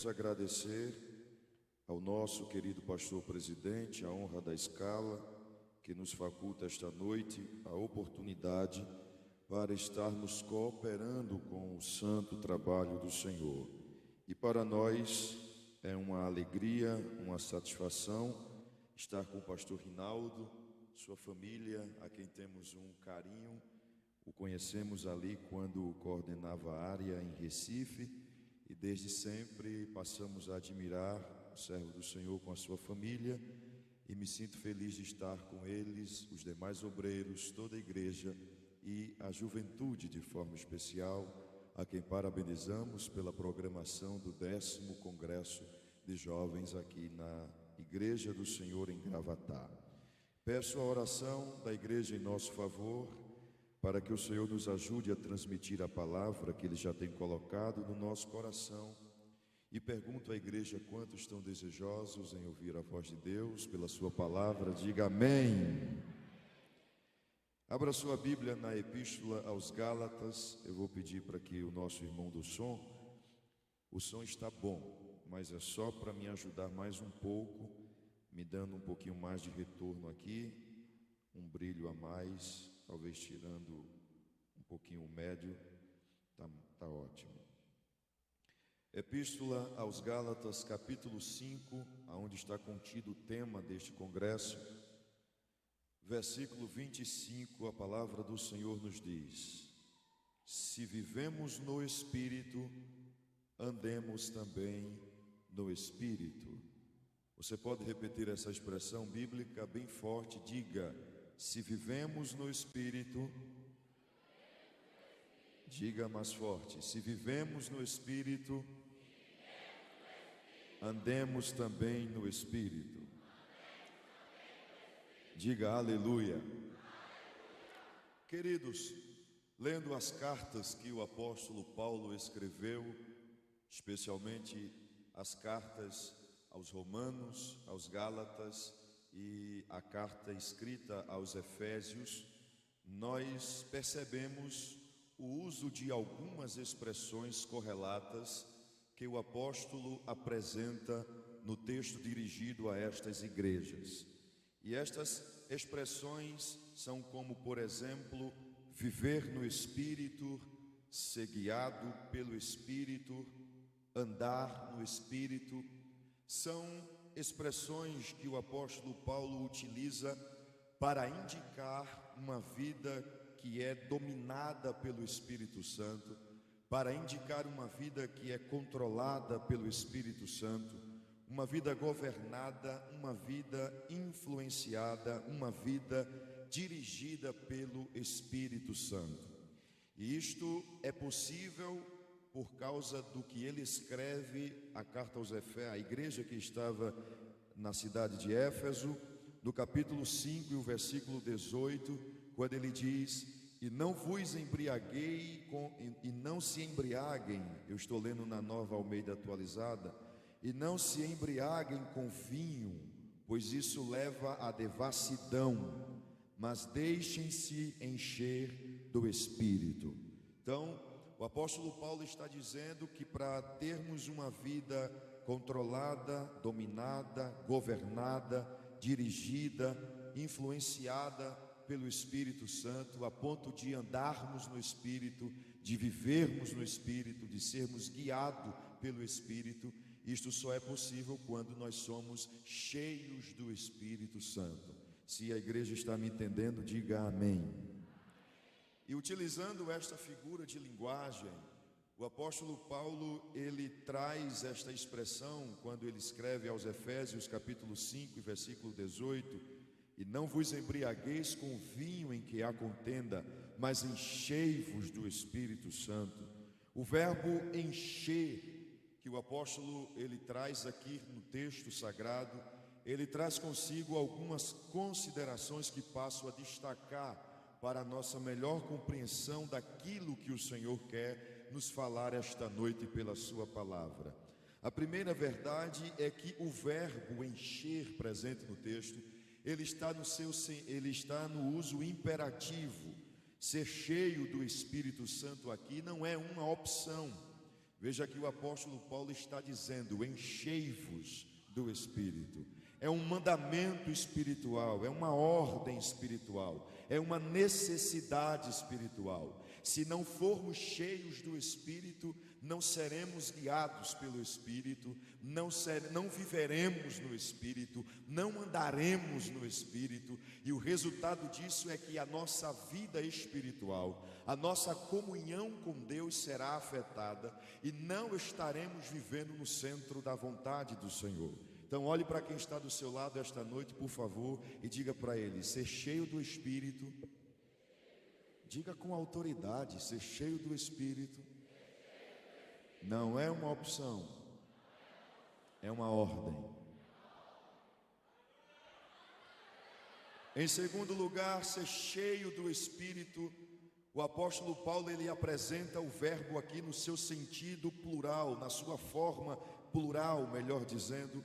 queremos agradecer ao nosso querido pastor presidente, a honra da escala, que nos faculta esta noite a oportunidade para estarmos cooperando com o santo trabalho do Senhor. E para nós é uma alegria, uma satisfação estar com o pastor Rinaldo, sua família, a quem temos um carinho. O conhecemos ali quando coordenava a área em Recife e desde sempre passamos a admirar o servo do Senhor com a sua família e me sinto feliz de estar com eles, os demais obreiros, toda a igreja e a juventude de forma especial, a quem parabenizamos pela programação do 10º Congresso de Jovens aqui na Igreja do Senhor em Gravatá. Peço a oração da igreja em nosso favor, para que o Senhor nos ajude a transmitir a palavra que Ele já tem colocado no nosso coração. E pergunto à igreja quantos estão desejosos em ouvir a voz de Deus pela sua palavra. Diga amém. Abra sua Bíblia na Epístola aos Gálatas. Eu vou pedir para que o nosso irmão do som, o som está bom, mas é só para me ajudar mais um pouco, me dando um pouquinho mais de retorno aqui, um brilho a mais, talvez tirando um pouquinho o médio, tá ótimo. Epístola aos Gálatas, capítulo 5, aonde está contido o tema deste congresso, versículo 25, a palavra do Senhor nos diz: se vivemos no Espírito, andemos também no Espírito. Você pode repetir essa expressão bíblica bem forte, diga: se vivemos no Espírito, diga mais forte, se vivemos no Espírito, andemos também no Espírito. Diga aleluia. Queridos, lendo as cartas que o apóstolo Paulo escreveu, especialmente as cartas aos Romanos, aos Gálatas e a carta escrita aos Efésios, nós percebemos o uso de algumas expressões correlatas que o apóstolo apresenta no texto dirigido a estas igrejas. E estas expressões são como, por exemplo, viver no Espírito, ser guiado pelo Espírito, andar no Espírito. São expressões que o apóstolo Paulo utiliza para indicar uma vida que é dominada pelo Espírito Santo, para indicar uma vida que é controlada pelo Espírito Santo, uma vida governada, uma vida influenciada, uma vida dirigida pelo Espírito Santo. E isto é possível por causa do que ele escreve a carta aos Efésios, a igreja que estava na cidade de Éfeso, no capítulo 5 e o versículo 18, quando ele diz: e não vos embriaguei e não se embriaguem, eu estou lendo na Nova Almeida atualizada, e não se embriaguem com vinho, pois isso leva à devassidão, mas deixem-se encher do Espírito. Então, o apóstolo Paulo está dizendo que para termos uma vida controlada, dominada, governada, dirigida, influenciada pelo Espírito Santo, a ponto de andarmos no Espírito, de vivermos no Espírito, de sermos guiados pelo Espírito, isto só é possível quando nós somos cheios do Espírito Santo. Se a igreja está me entendendo, diga amém. E utilizando esta figura de linguagem, o apóstolo Paulo, ele traz esta expressão quando ele escreve aos Efésios capítulo 5, versículo 18: e não vos embriagueis com o vinho em que há contenda, mas enchei-vos do Espírito Santo. O verbo encher, que o apóstolo ele traz aqui no texto sagrado, ele traz consigo algumas considerações que passo a destacar para a nossa melhor compreensão daquilo que o Senhor quer nos falar esta noite pela sua palavra. A primeira verdade é que o verbo encher presente no texto, ele está no uso imperativo. Ser cheio do Espírito Santo aqui não é uma opção. Veja que o apóstolo Paulo está dizendo: enchei-vos do Espírito. É um mandamento espiritual, é uma ordem espiritual, é uma necessidade espiritual. Se não formos cheios do Espírito, não seremos guiados pelo Espírito, não viveremos no Espírito, não andaremos no Espírito, e o resultado disso é que a nossa vida espiritual, a nossa comunhão com Deus será afetada e não estaremos vivendo no centro da vontade do Senhor. Então olhe para quem está do seu lado esta noite, por favor, e diga para ele: ser cheio do Espírito. Diga com autoridade: ser cheio do Espírito não é uma opção, é uma ordem. Em segundo lugar, ser cheio do Espírito. O apóstolo Paulo, ele apresenta o verbo aqui no seu sentido plural, na sua forma plural, melhor dizendo.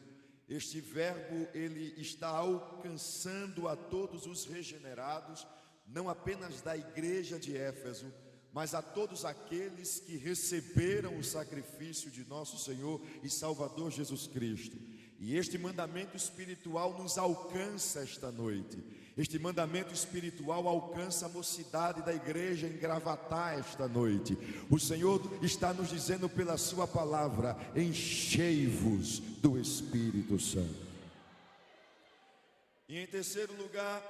Este verbo, ele está alcançando a todos os regenerados, não apenas da igreja de Éfeso, mas a todos aqueles que receberam o sacrifício de nosso Senhor e Salvador Jesus Cristo. E este mandamento espiritual nos alcança esta noite. Este mandamento espiritual alcança a mocidade da igreja em Gravatá esta noite. O Senhor está nos dizendo pela sua palavra: enchei-vos do Espírito Santo. E em terceiro lugar,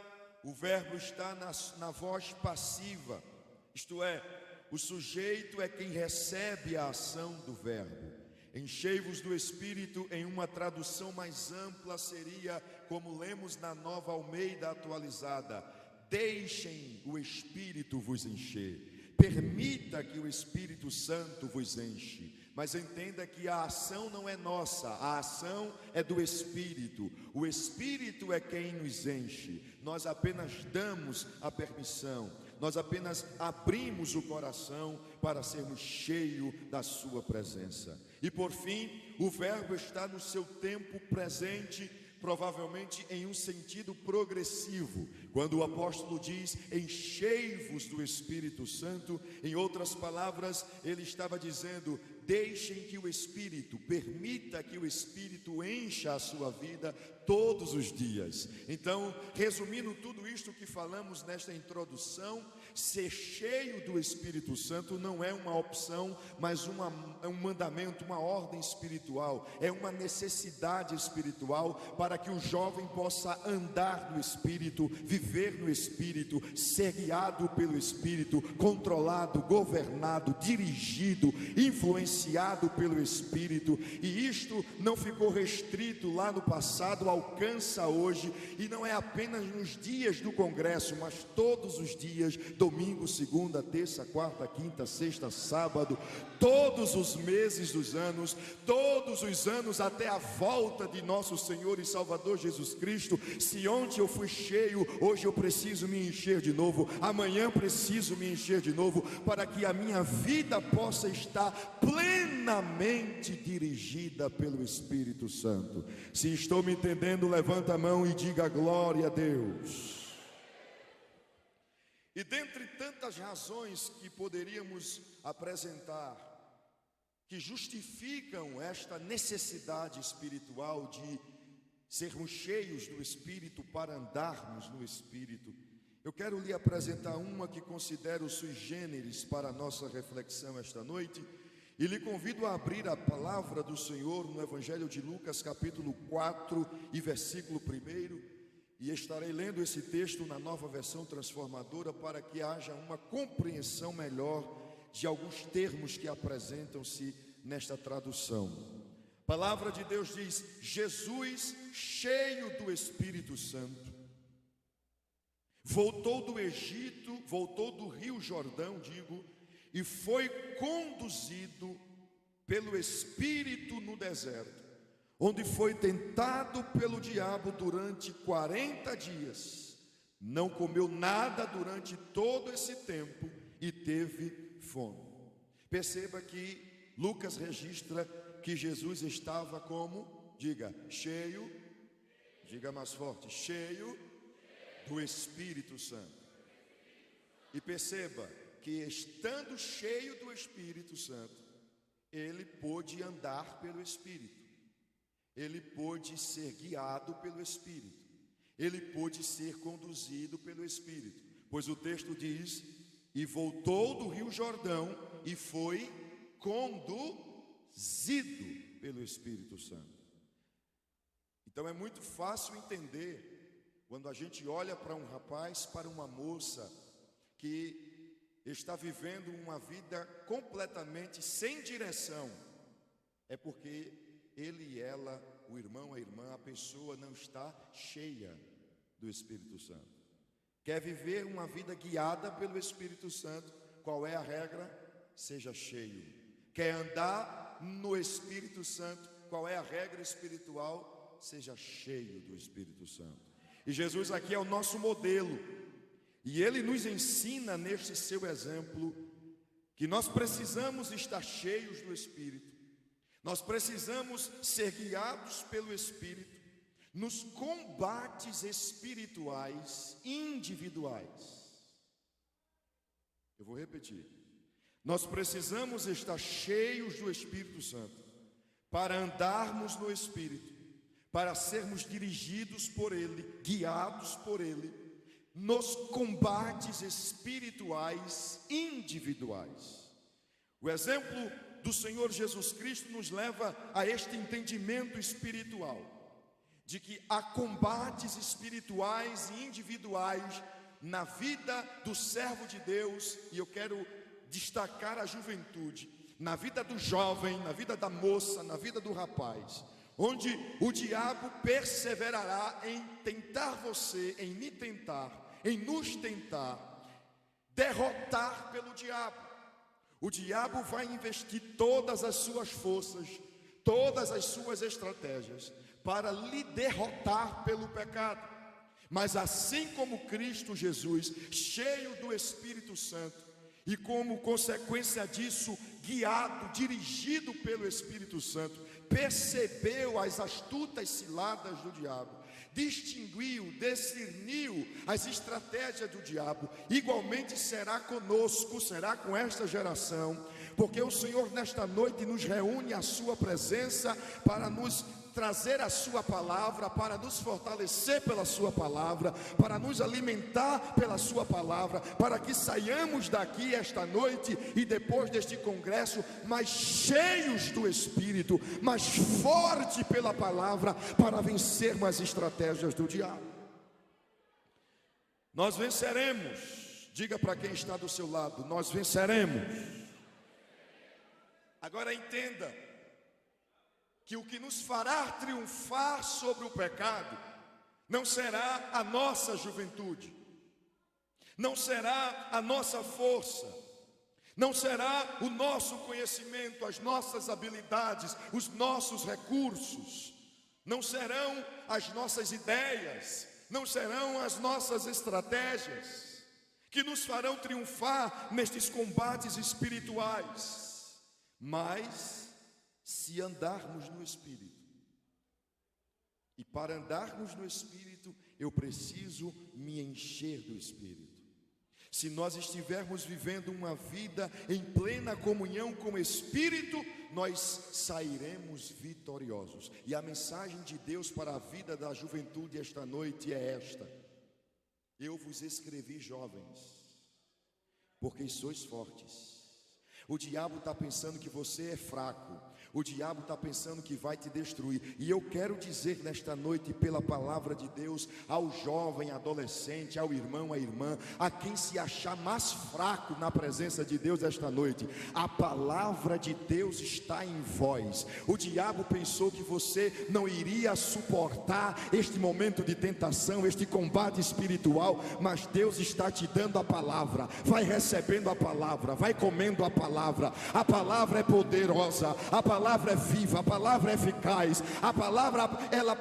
o verbo está na voz passiva, isto é, o sujeito é quem recebe a ação do verbo. Enchei-vos do Espírito, em uma tradução mais ampla, seria como lemos na Nova Almeida atualizada: deixem o Espírito vos encher, permita que o Espírito Santo vos enche. Mas entenda que a ação não é nossa, a ação é do Espírito. O Espírito é quem nos enche, nós apenas damos a permissão, nós apenas abrimos o coração para sermos cheios da sua presença. E por fim, o verbo está no seu tempo presente, provavelmente em um sentido progressivo. Quando o apóstolo diz: enchei-vos do Espírito Santo, em outras palavras, ele estava dizendo: deixem que o Espírito, permita que o Espírito encha a sua vida todos os dias. Então, resumindo tudo isto que falamos nesta introdução, ser cheio do Espírito Santo não é uma opção, mas é um mandamento, uma ordem espiritual, é uma necessidade espiritual para que o jovem possa andar no Espírito, viver no Espírito, ser guiado pelo Espírito, controlado, governado, dirigido, influenciado pelo Espírito. E isto não ficou restrito lá no passado, alcança hoje, e não é apenas nos dias do congresso, mas todos os dias, domingo, segunda, terça, quarta, quinta, sexta, sábado, todos os meses dos anos, todos os anos até a volta de nosso Senhor e Salvador Jesus Cristo. Se ontem eu fui cheio, hoje eu preciso me encher de novo, amanhã preciso me encher de novo, para que a minha vida possa estar plenamente dirigida pelo Espírito Santo. Se estou me entendendo, levanta a mão e diga glória a Deus. E dentre tantas razões que poderíamos apresentar, que justificam esta necessidade espiritual de sermos cheios do Espírito para andarmos no Espírito, eu quero lhe apresentar uma que considero sui generis para a nossa reflexão esta noite, e lhe convido a abrir a palavra do Senhor no Evangelho de Lucas, capítulo 4 e versículo 1, e estarei lendo esse texto na Nova Versão Transformadora para que haja uma compreensão melhor de alguns termos que apresentam-se nesta tradução. A palavra de Deus diz: Jesus, cheio do Espírito Santo, voltou do Egito, voltou do Rio Jordão, e foi conduzido pelo Espírito no deserto, onde foi tentado pelo diabo durante 40 dias. Não comeu nada durante todo esse tempo e teve fome. Perceba que Lucas registra que Jesus estava como? Diga, cheio, diga mais forte, cheio do Espírito Santo. E perceba que estando cheio do Espírito Santo, ele pôde andar pelo Espírito, ele pôde ser guiado pelo Espírito, ele pôde ser conduzido pelo Espírito, pois o texto diz: e voltou do Rio Jordão e foi conduzido pelo Espírito Santo. Então é muito fácil entender quando a gente olha para um rapaz, para uma moça que está vivendo uma vida completamente sem direção, é porque ele e ela, o irmão, a irmã, a pessoa não está cheia do Espírito Santo. Quer viver uma vida guiada pelo Espírito Santo? Qual é a regra? Seja cheio. Quer andar no Espírito Santo? Qual é a regra espiritual? Seja cheio do Espírito Santo. E Jesus aqui é o nosso modelo, e Ele nos ensina neste seu exemplo que nós precisamos estar cheios do Espírito, nós precisamos ser guiados pelo Espírito nos combates espirituais individuais. Eu vou repetir: nós precisamos estar cheios do Espírito Santo para andarmos no Espírito, para sermos dirigidos por Ele, guiados por Ele nos combates espirituais individuais. O exemplo do Senhor Jesus Cristo nos leva a este entendimento espiritual, de que há combates espirituais e individuais na vida do servo de Deus, e eu quero destacar a juventude, na vida do jovem, na vida da moça, na vida do rapaz, onde o diabo perseverará em tentar você, em me tentar, em nos tentar, derrotar pelo diabo. O diabo vai investir todas as suas forças, todas as suas estratégias para lhe derrotar pelo pecado. Mas assim como Cristo Jesus, cheio do Espírito Santo, e como consequência disso, guiado, dirigido pelo Espírito Santo, percebeu as astutas ciladas do diabo, distinguiu, discerniu as estratégias do diabo, igualmente será conosco, será com esta geração, porque o Senhor nesta noite nos reúne à sua presença para nos trazer a sua palavra, para nos fortalecer pela sua palavra, para nos alimentar pela sua palavra, para que saiamos daqui esta noite e depois deste congresso mais cheios do Espírito, mais forte pela palavra, para vencermos as estratégias do diabo. Nós venceremos. Diga para quem está do seu lado: nós venceremos. Agora entenda que o que nos fará triunfar sobre o pecado não será a nossa juventude, não será a nossa força, não será o nosso conhecimento, as nossas habilidades, os nossos recursos, não serão as nossas ideias, não serão as nossas estratégias que nos farão triunfar nestes combates espirituais, mas se andarmos no Espírito. E para andarmos no Espírito, eu preciso me encher do Espírito. Se nós estivermos vivendo uma vida em plena comunhão com o Espírito, nós sairemos vitoriosos. E a mensagem de Deus para a vida da juventude esta noite é esta: eu vos escrevi, jovens, porque sois fortes. O diabo está pensando que você é fraco, o diabo está pensando que vai te destruir. E eu quero dizer nesta noite, pela palavra de Deus, ao jovem, adolescente, ao irmão, à irmã, a quem se achar mais fraco na presença de Deus esta noite, a palavra de Deus está em vós. O diabo pensou que você não iria suportar este momento de tentação, este combate espiritual, mas Deus está te dando a palavra. Vai recebendo a palavra, vai comendo a palavra. A palavra é poderosa, a palavra é viva, a palavra é eficaz, a palavra ela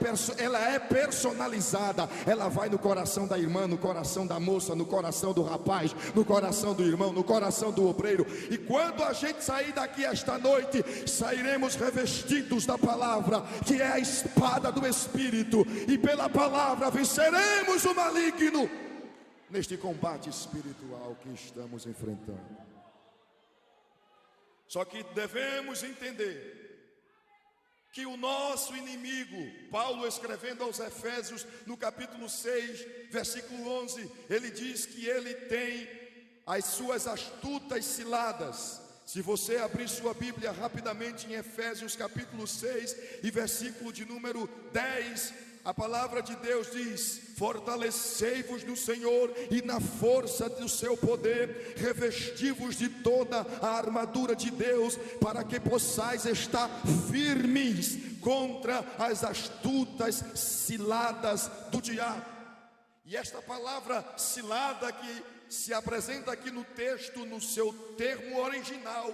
é personalizada, ela vai no coração da irmã, no coração da moça, no coração do rapaz, no coração do irmão, no coração do obreiro. E quando a gente sair daqui esta noite, sairemos revestidos da palavra, que é a espada do Espírito, e pela palavra venceremos o maligno neste combate espiritual que estamos enfrentando. Só que devemos entender que o nosso inimigo, Paulo escrevendo aos Efésios, no capítulo 6, versículo 11, ele diz que ele tem as suas astutas ciladas. Se você abrir sua Bíblia rapidamente em Efésios capítulo 6 e versículo de número 10, a palavra de Deus diz: fortalecei-vos no Senhor e na força do seu poder, revesti-vos de toda a armadura de Deus, para que possais estar firmes contra as astutas ciladas do diabo. E esta palavra cilada que se apresenta aqui no texto, no seu termo original,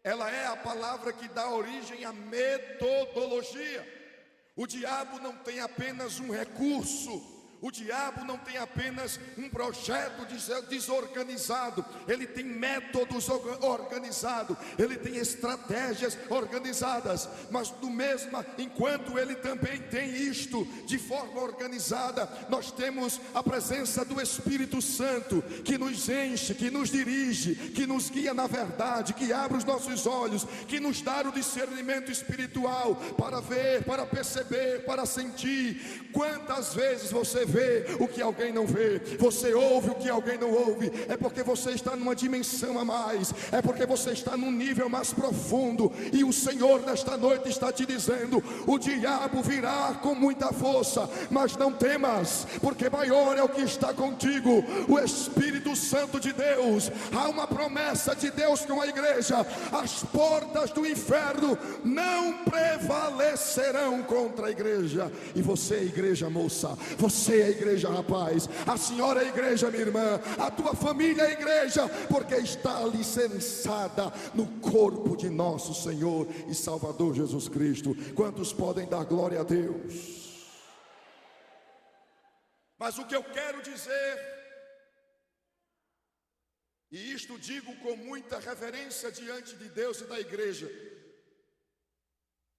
ela é a palavra que dá origem à metodologia. O diabo não tem apenas um recurso, o diabo não tem apenas um projeto desorganizado, ele tem métodos organizados, ele tem estratégias organizadas, mas enquanto ele também tem isto de forma organizada, nós temos a presença do Espírito Santo, que nos enche, que nos dirige, que nos guia na verdade, que abre os nossos olhos, que nos dá o discernimento espiritual, para ver, para perceber, para sentir. Quantas vezes você vê o que alguém não vê, você ouve o que alguém não ouve? É porque você está numa dimensão a mais, é porque você está num nível mais profundo, e o Senhor nesta noite está te dizendo: o diabo virá com muita força, mas não temas, porque maior é o que está contigo, o Espírito Santo de Deus. Há uma promessa de Deus com a igreja: as portas do inferno não prevalecerão contra a igreja. E você é a igreja, moça, você é a igreja, rapaz, a senhora é a igreja, minha irmã, a tua família é a igreja, porque está alicerçada no corpo de nosso Senhor e Salvador Jesus Cristo. Quantos podem dar glória a Deus? Mas o que eu quero dizer, e isto digo com muita reverência diante de Deus e da igreja,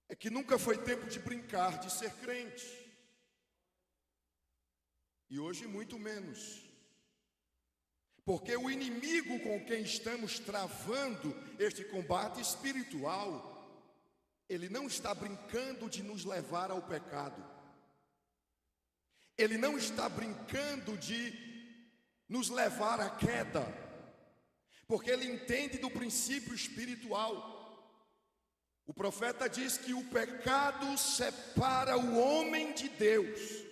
é que nunca foi tempo de brincar de ser crente. E hoje muito menos, porque o inimigo com quem estamos travando este combate espiritual, ele não está brincando de nos levar ao pecado, ele não está brincando de nos levar à queda, porque ele entende do princípio espiritual. O profeta diz que o pecado separa o homem de Deus.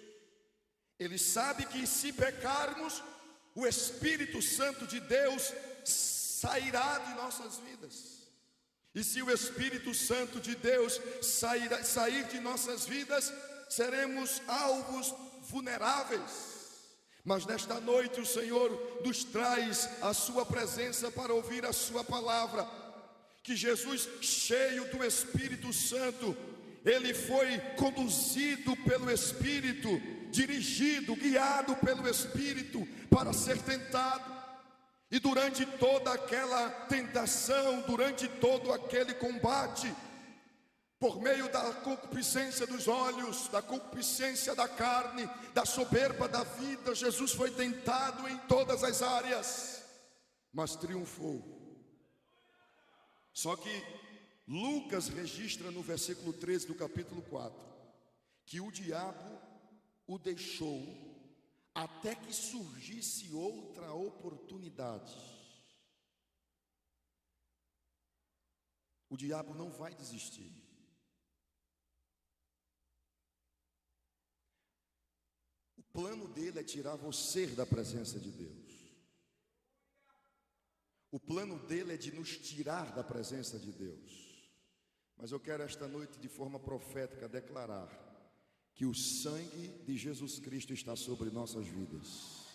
Ele sabe que se pecarmos, o Espírito Santo de Deus sairá de nossas vidas. E se o Espírito Santo de Deus sair de nossas vidas, seremos alvos vulneráveis. Mas nesta noite o Senhor nos traz a sua presença para ouvir a sua palavra. Que Jesus, cheio do Espírito Santo, ele foi conduzido pelo Espírito, dirigido, guiado pelo Espírito para ser tentado. E durante toda aquela tentação, durante todo aquele combate, por meio da concupiscência dos olhos, da concupiscência da carne, da soberba da vida, Jesus foi tentado em todas as áreas, mas triunfou. Só que Lucas registra no versículo 13 do capítulo 4, que o diabo o deixou até que surgisse outra oportunidade. O diabo não vai desistir. O plano dele é tirar você da presença de Deus. O plano dele é de nos tirar da presença de Deus. Mas eu quero esta noite, de forma profética, declarar que o sangue de Jesus Cristo está sobre nossas vidas.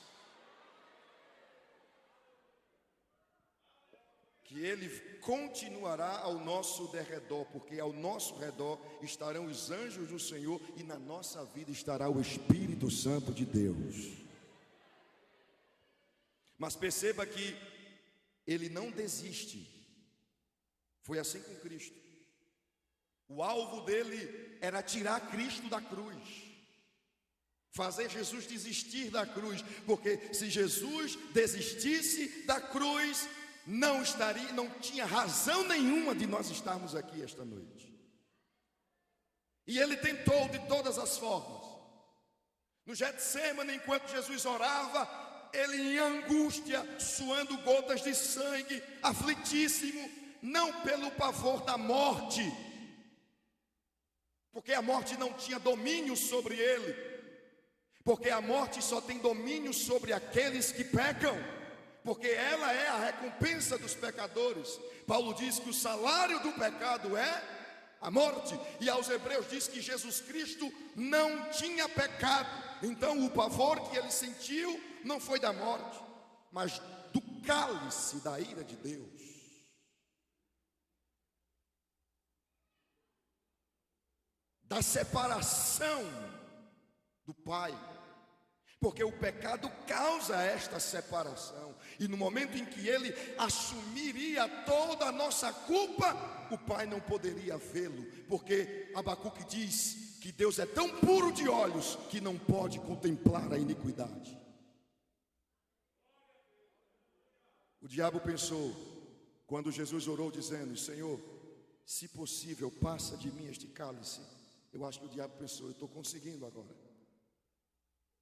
Que Ele continuará ao nosso derredor, porque ao nosso redor estarão os anjos do Senhor e na nossa vida estará o Espírito Santo de Deus. Mas perceba que Ele não desiste. Foi assim com Cristo. O alvo dele era tirar Cristo da cruz, fazer Jesus desistir da cruz, porque se Jesus desistisse da cruz, não tinha razão nenhuma de nós estarmos aqui esta noite. E ele tentou de todas as formas. No Getsemane, enquanto Jesus orava, ele em angústia, suando gotas de sangue, aflitíssimo, não pelo pavor da morte, porque a morte não tinha domínio sobre ele, porque a morte só tem domínio sobre aqueles que pecam, porque ela é a recompensa dos pecadores. Paulo diz que o salário do pecado é a morte, e aos Hebreus diz que Jesus Cristo não tinha pecado. Então o pavor que ele sentiu não foi da morte, mas do cálice da ira de Deus. Da separação do Pai, porque o pecado causa esta separação, e no momento em que ele assumiria toda a nossa culpa, o Pai não poderia vê-lo, porque Abacuque diz que Deus é tão puro de olhos que não pode contemplar a iniquidade. O diabo pensou, quando Jesus orou dizendo: Senhor, se possível, passa de mim este cálice. Eu acho que o diabo pensou: eu estou conseguindo agora.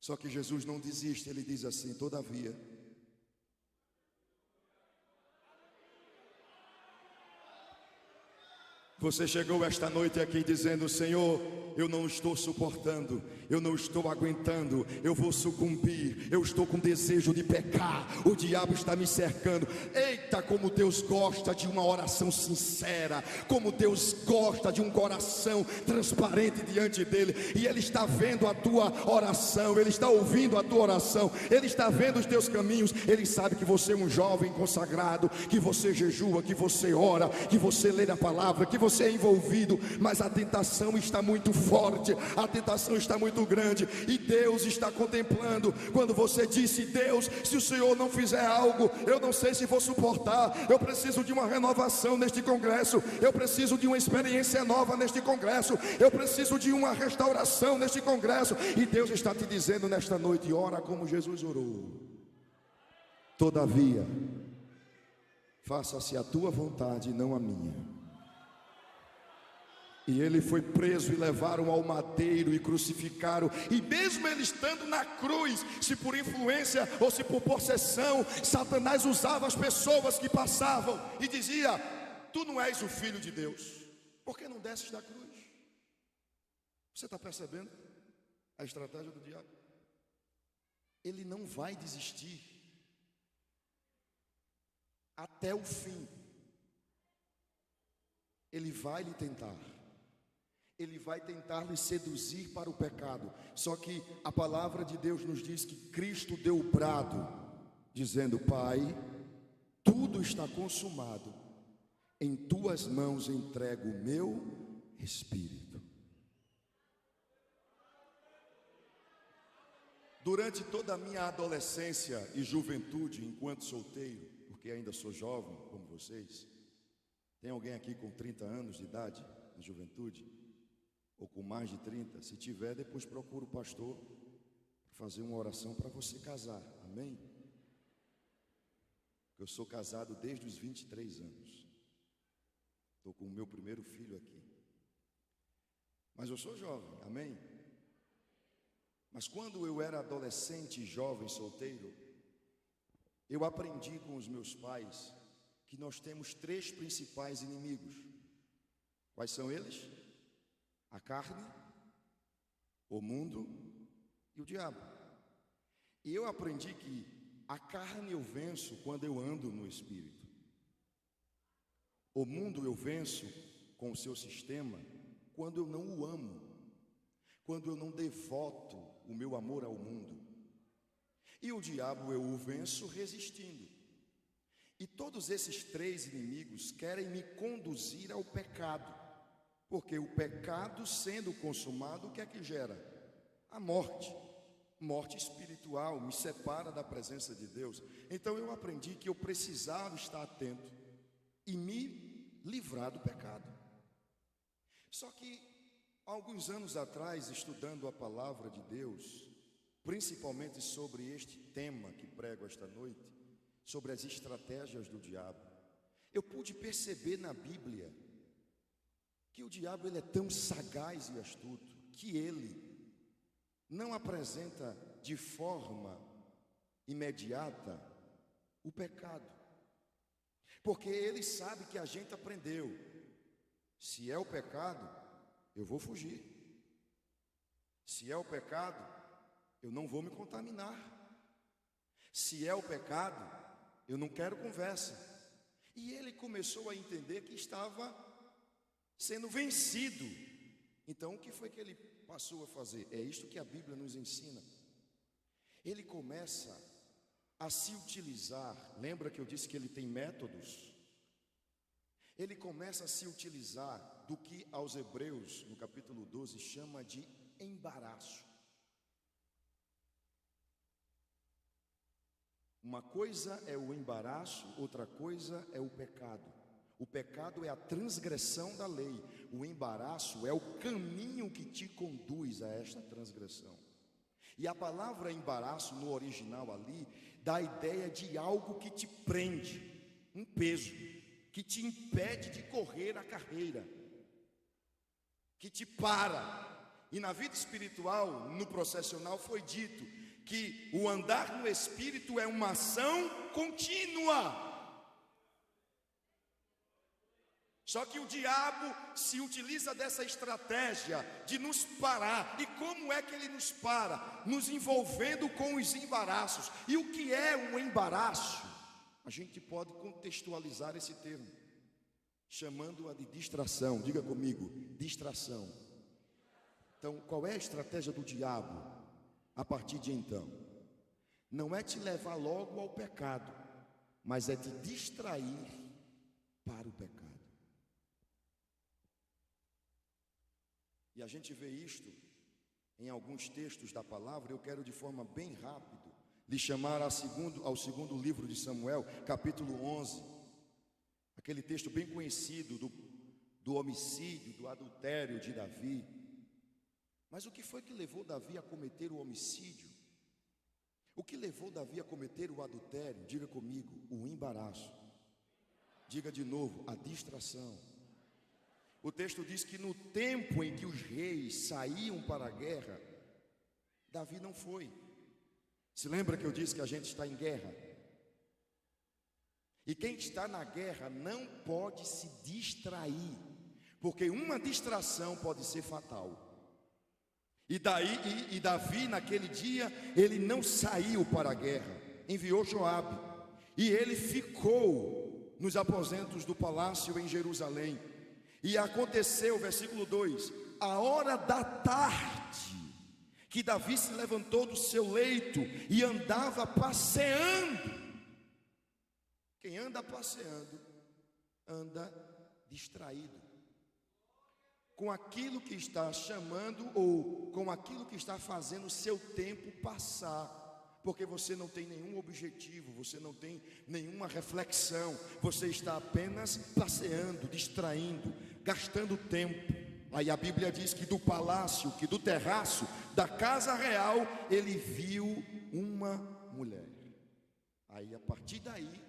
Só que Jesus não desiste, ele diz assim: todavia, você chegou esta noite aqui dizendo: Senhor, eu não estou suportando, eu não estou aguentando, eu vou sucumbir, eu estou com desejo de pecar, o diabo está me cercando. Eita, como Deus gosta de uma oração sincera, como Deus gosta de um coração transparente diante dele. E ele está vendo a tua oração, ele está ouvindo a tua oração, ele está vendo os teus caminhos. Ele sabe que você é um jovem consagrado, que você jejua, que você ora, que você lê a palavra, que você é envolvido, mas a tentação está muito forte, a tentação está muito grande, e Deus está contemplando. Quando você disse: Deus, se o Senhor não fizer algo, eu não sei se vou suportar, eu preciso de uma renovação neste congresso, eu preciso de uma experiência nova neste congresso, eu preciso de uma restauração neste congresso, e Deus está te dizendo nesta noite: ora como Jesus orou. Todavia, faça-se a tua vontade e não a minha. E ele foi preso e levaram ao madeiro e crucificaram. E mesmo ele estando na cruz, se por influência ou se por possessão, Satanás usava as pessoas que passavam e dizia: tu não és o filho de Deus, por que não desces da cruz? Você está percebendo a estratégia do diabo? Ele não vai desistir até o fim. Ele vai lhe tentar, ele vai tentar lhe seduzir para o pecado. Só que a palavra de Deus nos diz que Cristo deu o brado, dizendo: Pai, tudo está consumado, em tuas mãos entrego o meu espírito. Durante toda a minha adolescência e juventude, enquanto solteiro, porque ainda sou jovem como vocês, tem alguém aqui com 30 anos de idade, na juventude? Ou com mais de 30, se tiver, depois procura o pastor para fazer uma oração para você casar, amém? Eu sou casado desde os 23 anos, estou com o meu primeiro filho aqui, mas eu sou jovem, amém? Mas quando eu era adolescente, jovem, solteiro, eu aprendi com os meus pais que nós temos 3 principais inimigos. Quais são eles? A carne, o mundo e o diabo. E eu aprendi que a carne eu venço quando eu ando no Espírito. O mundo eu venço com o seu sistema quando eu não o amo, quando eu não devoto o meu amor ao mundo. E o diabo eu o venço resistindo. E todos esses 3 inimigos querem me conduzir ao pecado. Porque o pecado sendo consumado, o que é que gera? A morte. Morte espiritual, me separa da presença de Deus. Então eu aprendi que eu precisava estar atento e me livrar do pecado. Só que alguns anos atrás, estudando a palavra de Deus, principalmente sobre este tema que prego esta noite, sobre as estratégias do diabo, eu pude perceber na Bíblia que o diabo ele é tão sagaz e astuto que ele não apresenta de forma imediata o pecado, porque ele sabe que a gente aprendeu: se é o pecado, eu vou fugir. Se é o pecado, eu não vou me contaminar. Se é o pecado, eu não quero conversa. E ele começou a entender que estava sendo vencido. Então, o que foi que ele passou a fazer? É isto que a Bíblia nos ensina. Ele começa a se utilizar. Lembra que eu disse que ele tem métodos? Ele começa a se utilizar do que aos Hebreus, no capítulo 12, chama de embaraço. Uma coisa é o embaraço, outra coisa é o pecado. O pecado é a transgressão da lei. O embaraço é o caminho que te conduz a esta transgressão. E a palavra embaraço no original ali dá a ideia de algo que te prende, um peso, que te impede de correr a carreira, que te para. E na vida espiritual, no processional, foi dito que o andar no Espírito é uma ação contínua. Só que o diabo se utiliza dessa estratégia de nos parar. E como é que ele nos para? Nos envolvendo com os embaraços. E o que é um embaraço? A gente pode contextualizar esse termo, chamando-a de distração. Diga comigo, distração. Então, qual é a estratégia do diabo a partir de então? Não é te levar logo ao pecado, mas é te distrair para o pecado. E a gente vê isto em alguns textos da palavra. Eu quero de forma bem rápida lhe chamar ao segundo livro de Samuel, capítulo 11. Aquele texto bem conhecido do homicídio, do adultério de Davi. Mas o que foi que levou Davi a cometer o homicídio? O que levou Davi a cometer o adultério? Diga comigo, o embaraço. Diga de novo, a distração. O texto diz que no tempo em que os reis saíam para a guerra, Davi não foi. Se lembra que eu disse que a gente está em guerra? E quem está na guerra não pode se distrair, porque uma distração pode ser fatal. E Davi naquele dia, ele não saiu para a guerra, enviou Joabe, e ele ficou nos aposentos do palácio em Jerusalém. E aconteceu, versículo 2, a hora da tarde, que Davi se levantou do seu leito e andava passeando. Quem anda passeando, anda distraído com aquilo que está chamando ou com aquilo que está fazendo o seu tempo passar. Porque você não tem nenhum objetivo, você não tem nenhuma reflexão, você está apenas passeando, distraindo, gastando tempo. Aí a Bíblia diz que do palácio, que do terraço da casa real, ele viu uma mulher. Aí a partir daí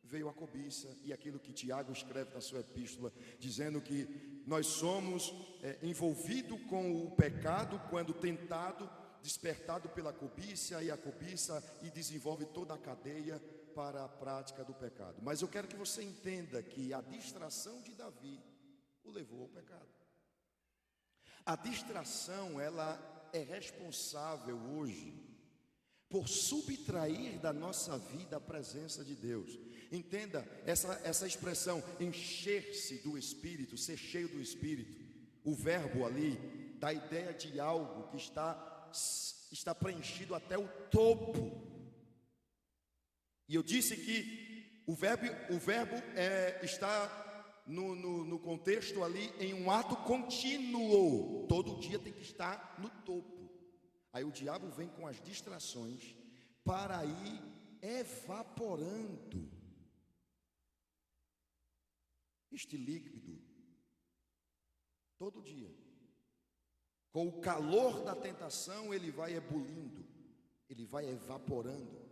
veio a cobiça, e aquilo que Tiago escreve na sua epístola, dizendo que nós somos envolvidos com o pecado quando tentado, despertado pela cobiça, e a cobiça e desenvolve toda a cadeia para a prática do pecado. Mas eu quero que você entenda que a distração de Davi o levou ao pecado. A distração, ela é responsável hoje por subtrair da nossa vida a presença de Deus. Entenda essa expressão, encher-se do Espírito, ser cheio do Espírito. O verbo ali dá a ideia de algo que está preenchido até o topo. E eu disse que o verbo está no contexto ali em um ato contínuo. Todo dia tem que estar no topo. Aí o diabo vem com as distrações para ir evaporando este líquido todo dia. Com o calor da tentação, ele vai ebulindo, ele vai evaporando.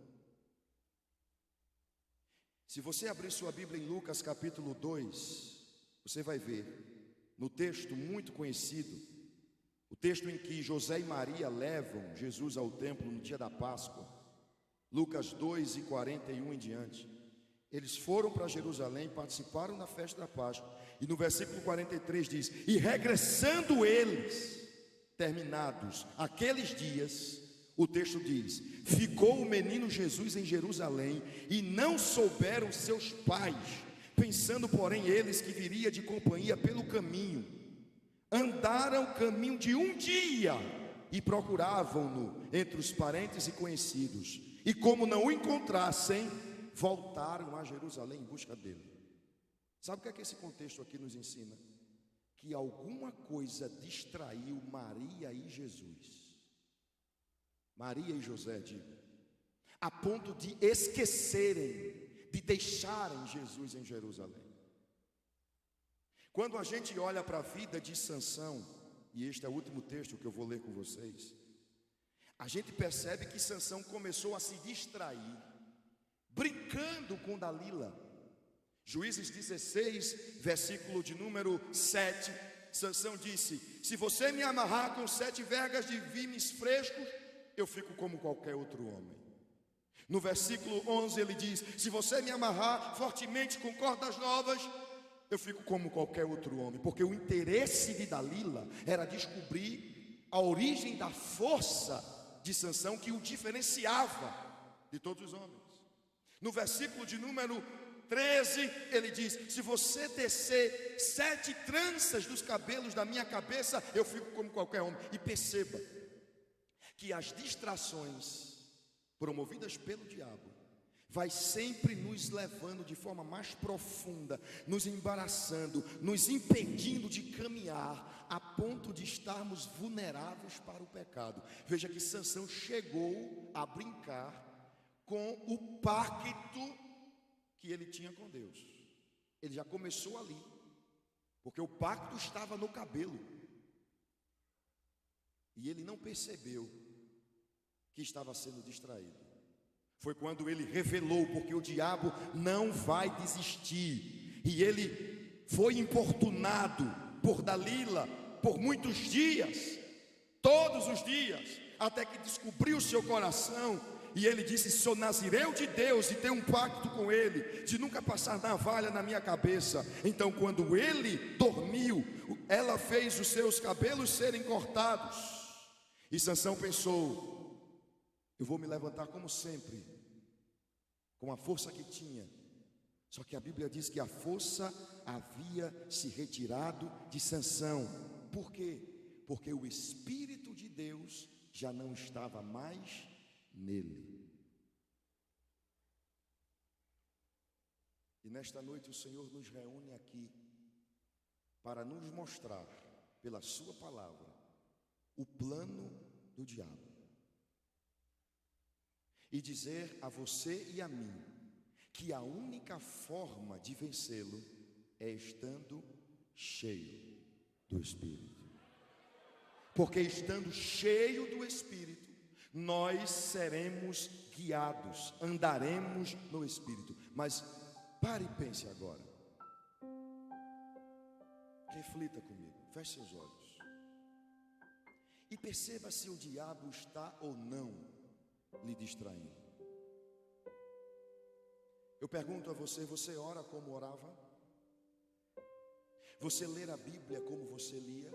Se você abrir sua Bíblia em Lucas capítulo 2, você vai ver, no texto muito conhecido, o texto em que José e Maria levam Jesus ao templo no dia da Páscoa, Lucas 2 e 41 em diante. Eles foram para Jerusalém, participaram da festa da Páscoa, e no versículo 43 diz: e regressando eles, terminados aqueles dias, o texto diz: ficou o menino Jesus em Jerusalém, e não souberam seus pais, pensando porém eles que viria de companhia pelo caminho. Andaram o caminho de um dia, e procuravam-no entre os parentes e conhecidos, e como não o encontrassem, voltaram a Jerusalém em busca dele. Sabe o que é que esse contexto aqui nos ensina? Que alguma coisa distraiu Maria e Jesus, Maria e José, digo, a ponto de esquecerem, de deixarem Jesus em Jerusalém. Quando a gente olha para a vida de Sansão, e este é o último texto que eu vou ler com vocês, a gente percebe que Sansão começou a se distrair, brincando com Dalila. Juízes 16, versículo de número 7, Sansão disse: se você me amarrar com 7 vergas de vimes frescos, eu fico como qualquer outro homem. No versículo 11 ele diz: se você me amarrar fortemente com cordas novas, eu fico como qualquer outro homem. Porque o interesse de Dalila era descobrir a origem da força de Sansão, que o diferenciava de todos os homens. No versículo de número 13 ele diz: se você tecer 7 tranças dos cabelos da minha cabeça, eu fico como qualquer homem. E perceba que as distrações promovidas pelo diabo vai sempre nos levando de forma mais profunda, nos embaraçando, nos impedindo de caminhar, a ponto de estarmos vulneráveis para o pecado. Veja que Sansão chegou a brincar com o pacto que ele tinha com Deus. Ele já começou ali, porque o pacto estava no cabelo, e ele não percebeu que estava sendo distraído. Foi quando ele revelou, porque o diabo não vai desistir, e ele foi importunado por Dalila por muitos dias, todos os dias, até que descobriu o seu coração, e ele disse: sou nazireu de Deus e tenho um pacto com ele, de nunca passar navalha na minha cabeça. Então quando ele dormiu, ela fez os seus cabelos serem cortados, e Sansão pensou: eu vou me levantar como sempre, com a força que tinha. Só que a Bíblia diz que a força havia se retirado de Sansão. Por quê? Porque o Espírito de Deus já não estava mais nele. E nesta noite o Senhor nos reúne aqui para nos mostrar, pela sua palavra, o plano do diabo, e dizer a você e a mim que a única forma de vencê-lo é estando cheio do Espírito. Porque estando cheio do Espírito, nós seremos guiados, andaremos no Espírito. Mas pare e pense agora, reflita comigo, feche seus olhos e perceba se o diabo está ou não lhe distraindo. Eu pergunto a você: você ora como orava? Você lê a Bíblia como você lia?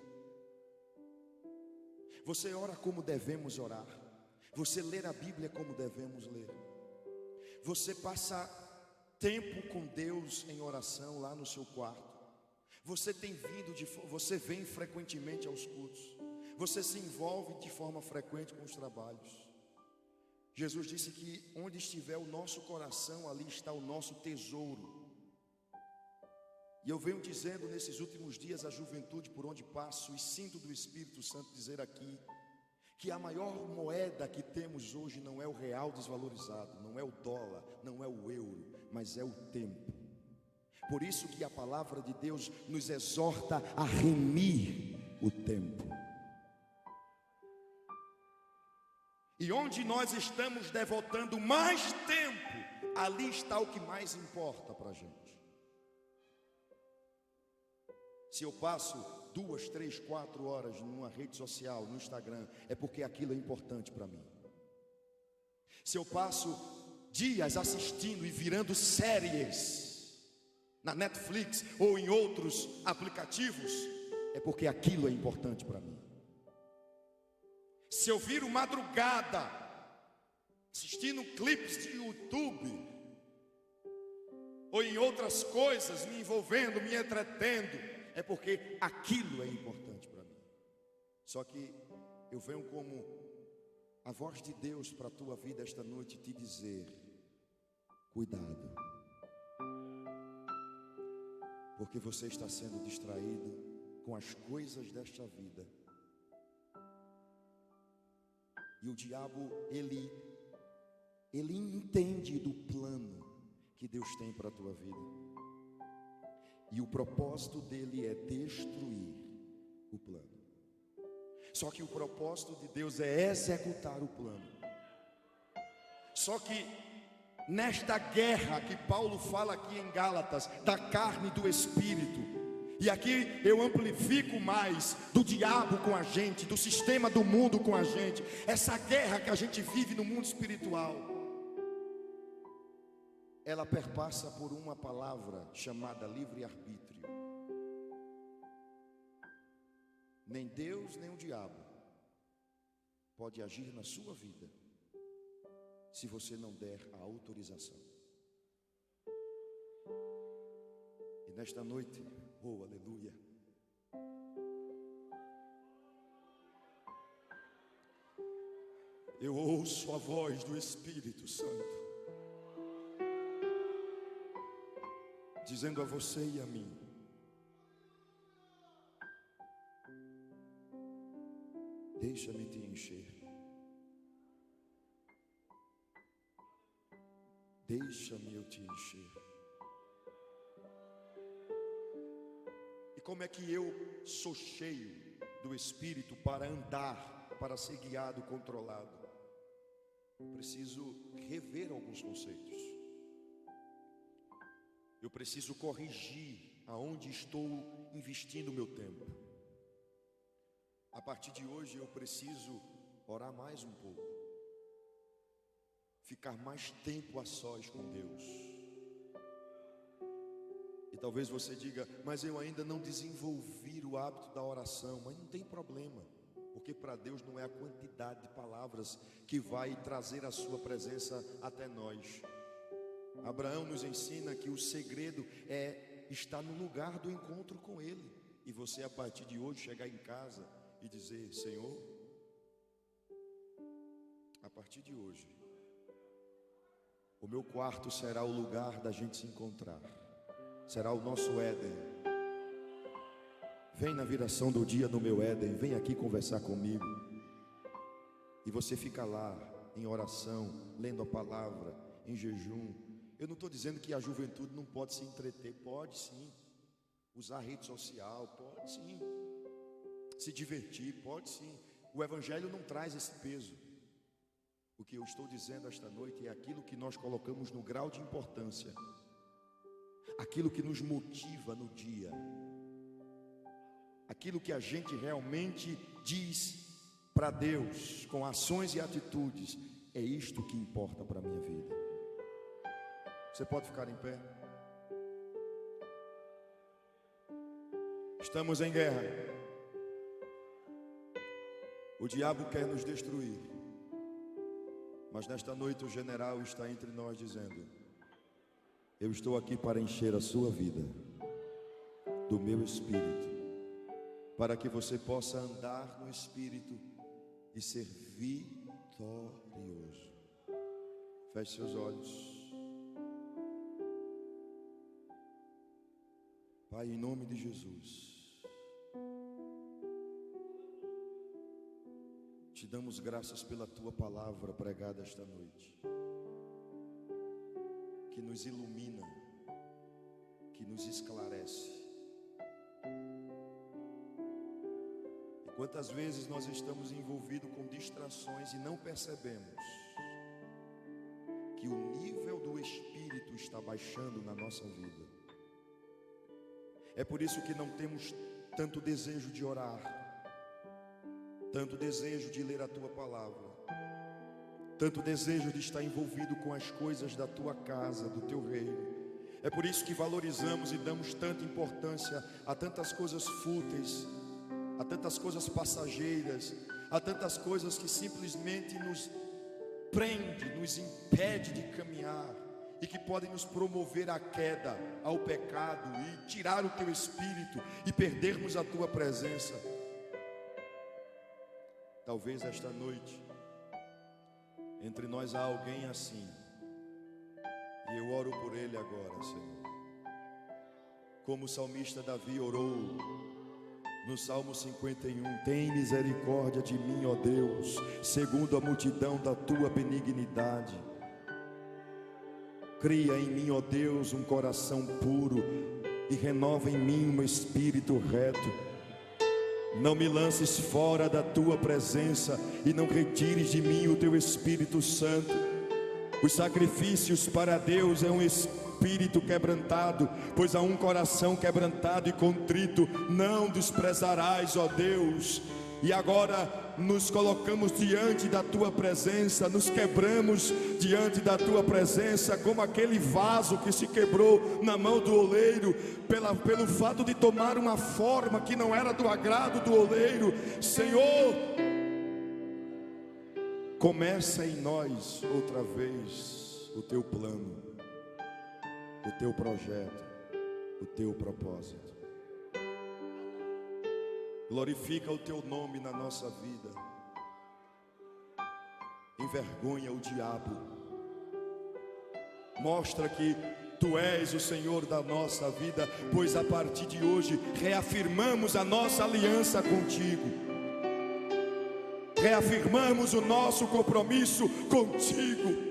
Você ora como devemos orar? Você lê a Bíblia como devemos ler? Você passa tempo com Deus em oração lá no seu quarto? Você vem frequentemente aos cultos? Você se envolve de forma frequente com os trabalhos? Jesus disse que onde estiver o nosso coração, ali está o nosso tesouro. E eu venho dizendo nesses últimos dias à juventude por onde passo, e sinto do Espírito Santo dizer aqui, que a maior moeda que temos hoje não é o real desvalorizado, não é o dólar, não é o euro, mas é o tempo. Por isso que a palavra de Deus nos exorta a remir o tempo. E onde nós estamos devotando mais tempo ali está o que mais importa para a gente. Se eu passo 2, 3, 4 horas numa rede social, no Instagram, é porque aquilo é importante para mim. Se eu passo dias assistindo e virando séries na Netflix ou em outros aplicativos, é porque aquilo é importante para mim. Se eu viro madrugada assistindo clipes de YouTube ou em outras coisas, me envolvendo, me entretendo, é porque aquilo é importante para mim. Só que eu venho como a voz de Deus para a tua vida esta noite te dizer: cuidado, porque você está sendo distraído com as coisas desta vida. E o diabo, ele entende do plano que Deus tem para a tua vida. E o propósito dele é destruir o plano. Só que o propósito de Deus é executar o plano. Só que nesta guerra que Paulo fala aqui em Gálatas, da carne e do espírito, e aqui eu amplifico mais, do diabo com a gente, do sistema do mundo com a gente, essa guerra que a gente vive no mundo espiritual, ela perpassa por uma palavra chamada livre-arbítrio. Nem Deus nem o diabo pode agir na sua vida se você não der a autorização. E nesta noite, oh aleluia, eu ouço a voz do Espírito Santo dizendo a você e a mim: deixa-me te encher, deixa-me eu te encher. E como é que eu sou cheio do Espírito para andar, para ser guiado, controlado? Eu preciso rever alguns conceitos. Eu preciso corrigir aonde estou investindo o meu tempo. A partir de hoje eu preciso orar mais um pouco, ficar mais tempo a sós com Deus. E talvez você diga: mas eu ainda não desenvolvi o hábito da oração. Mas não tem problema, porque para Deus não é a quantidade de palavras que vai trazer a sua presença até nós. Abraão nos ensina que o segredo é estar no lugar do encontro com Ele. E você, a partir de hoje, chegar em casa e dizer: Senhor, a partir de hoje, o meu quarto será o lugar da gente se encontrar, será o nosso Éden. Vem na viração do dia no meu Éden, vem aqui conversar comigo. E você fica lá em oração, lendo a palavra, em jejum. Eu não estou dizendo que a juventude não pode se entreter, pode sim. Usar rede social, pode sim. Se divertir, pode sim. O Evangelho não traz esse peso. O que eu estou dizendo esta noite é aquilo que nós colocamos no grau de importância, aquilo que nos motiva no dia, aquilo que a gente realmente diz para Deus com ações e atitudes: é isto que importa para a minha vida. Você pode ficar em pé? Estamos em guerra. O diabo quer nos destruir, mas nesta noite o general está entre nós dizendo: eu estou aqui para encher a sua vida do meu Espírito, para que você possa andar no Espírito e ser vitorioso. Feche seus olhos. Pai, em nome de Jesus, te damos graças pela tua palavra pregada esta noite, que nos ilumina, que nos esclarece. E quantas vezes nós estamos envolvidos com distrações e não percebemos que o nível do Espírito está baixando na nossa vida. É por isso que não temos tanto desejo de orar, tanto desejo de ler a Tua palavra, tanto desejo de estar envolvido com as coisas da Tua casa, do Teu reino. É por isso que valorizamos e damos tanta importância a tantas coisas fúteis, a tantas coisas passageiras, a tantas coisas que simplesmente nos prende, nos impede de caminhar e que podem nos promover à queda, ao pecado e tirar o Teu Espírito e perdermos a Tua presença. Talvez esta noite entre nós há alguém assim, e eu oro por ele agora, Senhor. Como o salmista Davi orou no Salmo 51: tem misericórdia de mim, ó Deus, segundo a multidão da Tua benignidade. Cria em mim, ó Deus, um coração puro e renova em mim um espírito reto. Não me lances fora da Tua presença e não retires de mim o Teu Espírito Santo. Os sacrifícios para Deus é um espírito quebrantado, pois a um coração quebrantado e contrito não desprezarás, ó Deus. E agora nos colocamos diante da Tua presença, nos quebramos diante da Tua presença, como aquele vaso que se quebrou na mão do oleiro, pelo fato de tomar uma forma que não era do agrado do oleiro. Senhor, começa em nós outra vez o Teu plano, o Teu projeto, o Teu propósito. Glorifica o Teu nome na nossa vida. Envergonha o diabo. Mostra que Tu és o Senhor da nossa vida, pois a partir de hoje reafirmamos a nossa aliança contigo. Reafirmamos o nosso compromisso contigo.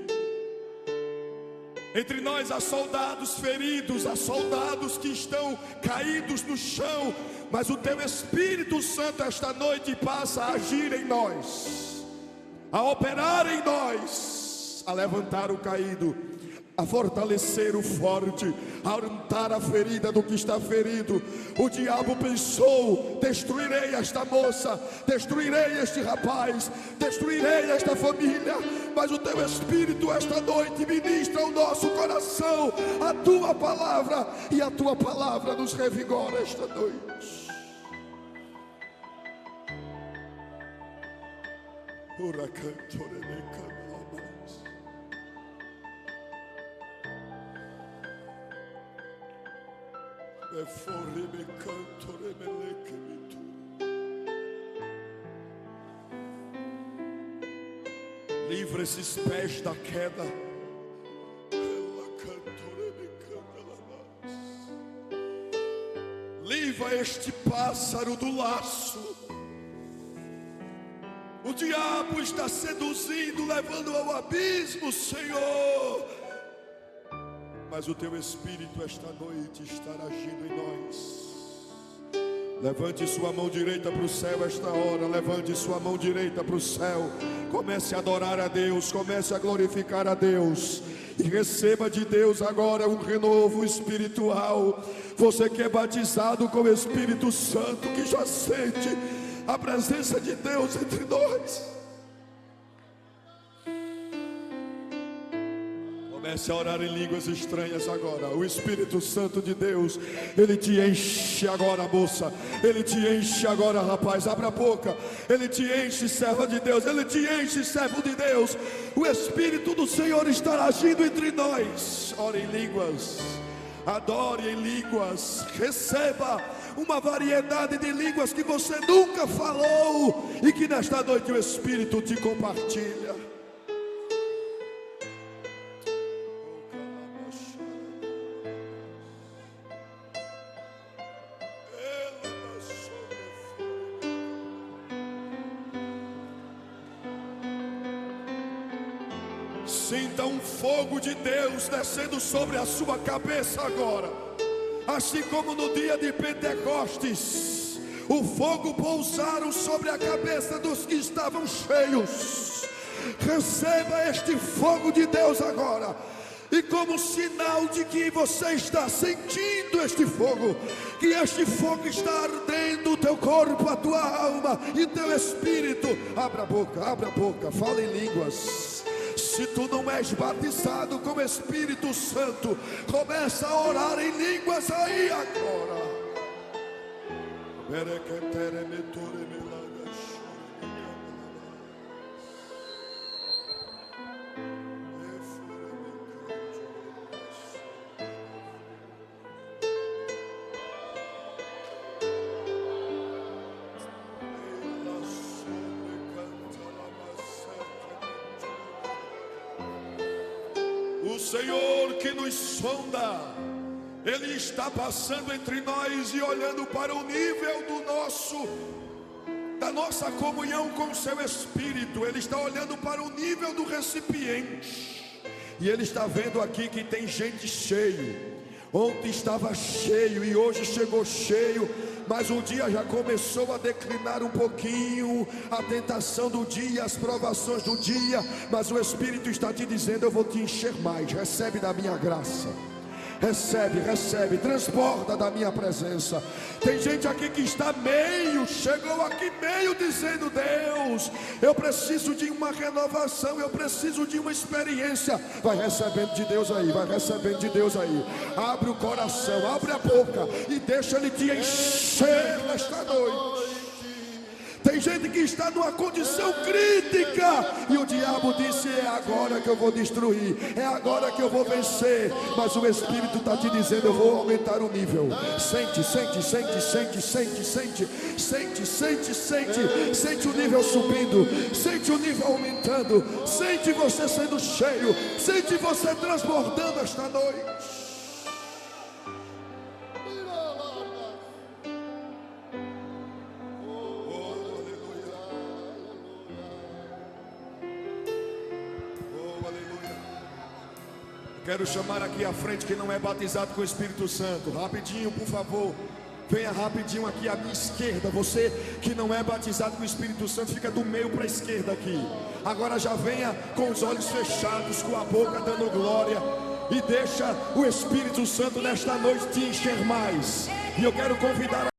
Entre nós há soldados feridos, há soldados que estão caídos no chão, mas o Teu Espírito Santo esta noite passa a agir em nós, a operar em nós, a levantar o caído, a fortalecer o forte, a untar a ferida do que está ferido. O diabo pensou: destruirei esta moça, destruirei este rapaz, destruirei esta família. Mas o Teu Espírito esta noite ministra ao nosso coração a Tua palavra, e a Tua palavra nos revigora esta noite. Livra esses pés da queda. Livra este pássaro do laço. O diabo está seduzindo, levando ao abismo, Senhor. Mas o Teu Espírito esta noite estará agindo em nós. Levante sua mão direita para o céu esta hora. Levante sua mão direita para o céu. Comece a adorar a Deus, comece a glorificar a Deus, e receba de Deus agora um renovo espiritual. Você que é batizado com o Espírito Santo, que já sente a presença de Deus entre nós, comece a orar em línguas estranhas agora. O Espírito Santo de Deus, Ele te enche agora, moça. Ele te enche agora, rapaz. Abra a boca. Ele te enche, serva de Deus. Ele te enche, servo de Deus. O Espírito do Senhor está agindo entre nós. Ore em línguas. Adore em línguas. Receba uma variedade de línguas que você nunca falou e que nesta noite o Espírito te compartilha. Sinta um fogo de Deus descendo sobre a sua cabeça agora. Assim como no dia de Pentecostes, o fogo pousaram sobre a cabeça dos que estavam cheios. Receba este fogo de Deus agora. E como sinal de que você está sentindo este fogo, que este fogo está ardendo o teu corpo, a tua alma e teu espírito, abra a boca, fala em línguas. Se tu não és batizado com o Espírito Santo, começa a orar em línguas aí agora. O Senhor que nos sonda, Ele está passando entre nós e olhando para o nível da nossa comunhão com o seu Espírito. Ele está olhando para o nível do recipiente, e Ele está vendo aqui que tem gente cheio. Ontem estava cheio e hoje chegou cheio, mas o dia já começou a declinar um pouquinho, a tentação do dia, as provações do dia, mas o Espírito está te dizendo: eu vou te encher mais, recebe da minha graça. Recebe, transborda da minha presença. Tem gente aqui que está chegou aqui meio dizendo: Deus, eu preciso de uma renovação, eu preciso de uma experiência. Vai recebendo de Deus aí, abre o coração, abre a boca e deixa Ele te encher nesta noite. Tem gente que está numa condição crítica e o diabo disse: é agora que eu vou destruir, é agora que eu vou vencer. Mas o Espírito está te dizendo: eu vou aumentar o nível. Sente o nível subindo, sente o nível aumentando, sente você sendo cheio, sente você transbordando esta noite. Quero chamar aqui à frente quem não é batizado com o Espírito Santo. Rapidinho, por favor. Venha rapidinho aqui à minha esquerda. Você que não é batizado com o Espírito Santo, fica do meio para a esquerda aqui. Agora já venha com os olhos fechados, com a boca dando glória, e deixa o Espírito Santo nesta noite te encher mais. E eu quero convidar